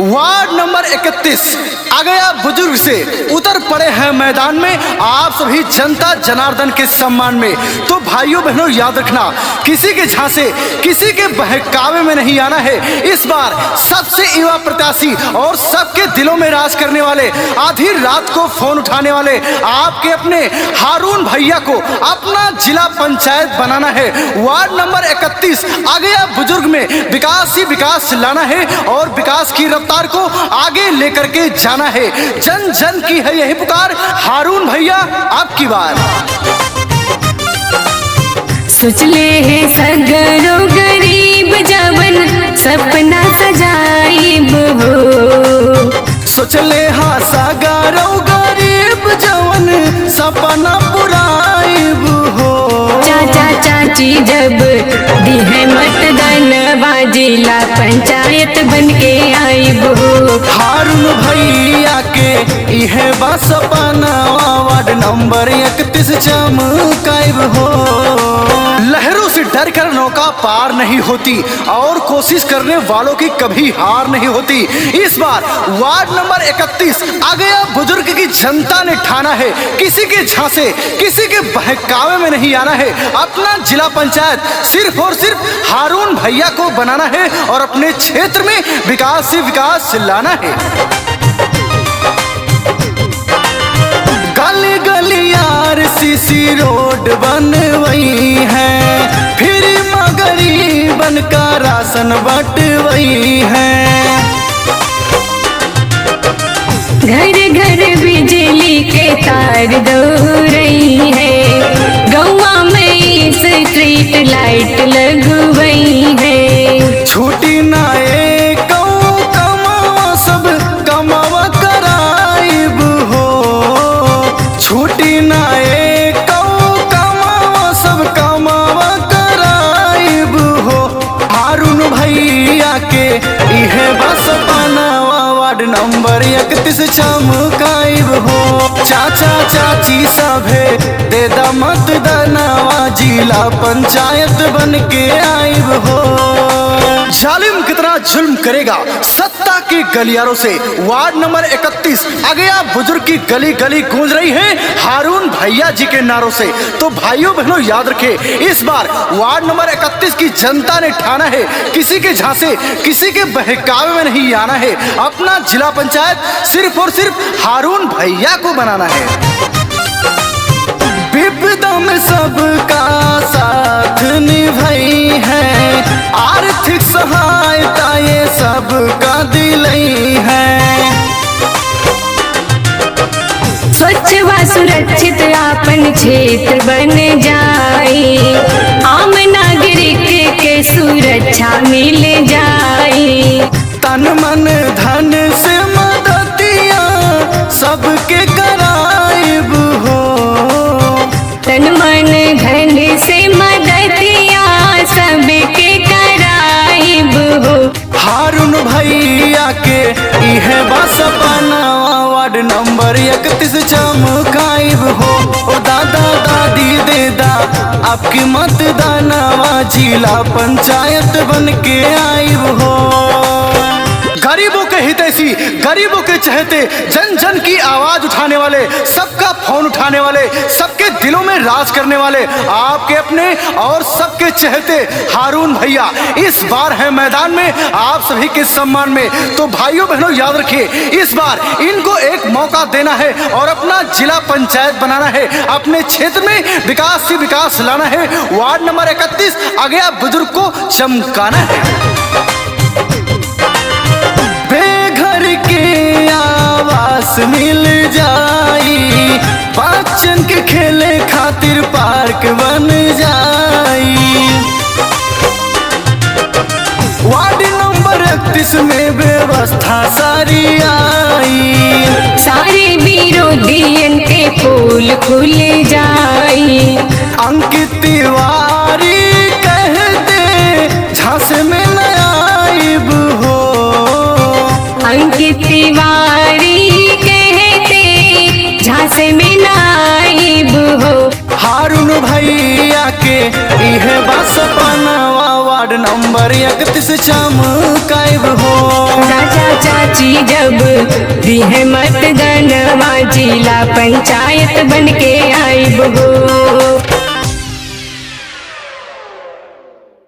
Ward number 31 आ गया बुजुर्ग से उतर पड़े हैं मैदान में आप सभी जनता जनार्दन के सम्मान में। तो भाइयों बहनों याद रखना, किसी के झांसे किसी के बहकावे में नहीं आना है। इस बार सबसे युवा प्रत्याशी और सबके दिलों में राज करने वाले, आधी रात को फोन उठाने वाले आपके अपने हारून भैया को अपना जिला पंचायत बनाना है। वार्ड नंबर 31 आ गया बुजुर्ग में विकास ही विकास लाना है और विकास की रफ्तार को आगे लेकर के जाना है। जन जन की है यही पुकार, हारून भैया आपकी बार। सोच ले है सगरो गरीब जवन सपना सजाइब हो। सोच ले हाँ सगरो गरीब जवन सपना पुराइब हो। चाचा चाची जब दी है मतदान जिला पंचायत बन के आइब हो। हारून भैया के इहे बा सपना, वार्ड नंबर 31 चमकाइब हो। लहरों से डर कर नौका पार नहीं होती और कोशिश करने वालों की कभी हार नहीं होती। इस बार वार्ड नंबर 31 आ गया बुजुर्ग की जनता ने ठाना है, किसी के झांसे किसी के बहकावे में नहीं आना है। अपना जिला पंचायत सिर्फ और सिर्फ हारून भैया को बनाना है और अपने क्षेत्र में विकास ही विकास लाना है। गली गली यार सीसी रोड बनवई है, फिर गरीबन का राशन बंटवई है। घर घर बिजली के तार दो रही है, गौवा में स्ट्रीट लाइट लगवई है। छुट्टी ना एको कमावा सब कमावा कराइब हो। छुट्टी ना एको कमावा सब कमावा कराइब हो। हारून भैया के इहे बस बनावा, वार्ड नंबर 31 चमकाइब हो। चाचा चाची सभे दे दा मतदानवा, जिला पंचायत बन के आइब हो। जालिम कितना जुल्म करेगा सत्ता के गलियारों से। वार्ड नंबर 31 आ गया बुजुर्ग की गली गली गूंज रही है हारून भैया जी के नारों से। तो भाइयों बहनों याद रखे, इस बार वार्ड नंबर 31 की जनता ने ठाना है, किसी के झांसे किसी के बहकावे में नहीं आना है। अपना जिला पंचायत सिर्फ और सिर्फ हारून भैया को बनाना है। विपदा में सबका साथ निभाई है, आर्थिक सहायता ये सबका दिलई है। स्वच्छ व सुरक्षित आपन क्षेत्र बन जाए, आम नागरिक के सुरक्षा मिल जाए। तन मन धन से मददिया सबके कराइब हो। तन मन धन से मददिया सबके कराइब हो। हारून भैया के इहे बा सपना, वार्ड नंबर 31 चमकाइब हो। ओ दादा दादी देदा आपकी मतदानवा, जिला पंचायत बन के आइब हो। गरीबों के हितैषी, गरीबों के चहेते, जन जन की आवाज उठाने वाले, सबका फोन उठाने वाले, सबके दिलों में राज करने वाले आपके अपने और सबके चहेते हारून भैया इस बार है मैदान में आप सभी के सम्मान में। तो भाइयों बहनों याद रखिए, इस बार इनको एक मौका देना है और अपना जिला पंचायत बनाना है। अपने क्षेत्र में विकास ही विकास लाना है। वार्ड नंबर 31 आ गया बुजुर्ग को चमकाना है। बेघर के आवास मिल जाई, बच्चन के खेले खातिर पार्क बन जाई। वार्ड नंबर 31 में व्यवस्था सारी आई, सारे विरोधियन के पोल खुल जाई। अंकित तिवारी कहते झांसे में न आइब हो। अंकित तिवारी कहते झांसे में नाइब हो। हारून भैया के इहे बस पनावा वार्ड नंबर 31 चमकाइब हो। चाचा चाची जब दिहे मतदानवा जिला पंचायत बन के आइब हो।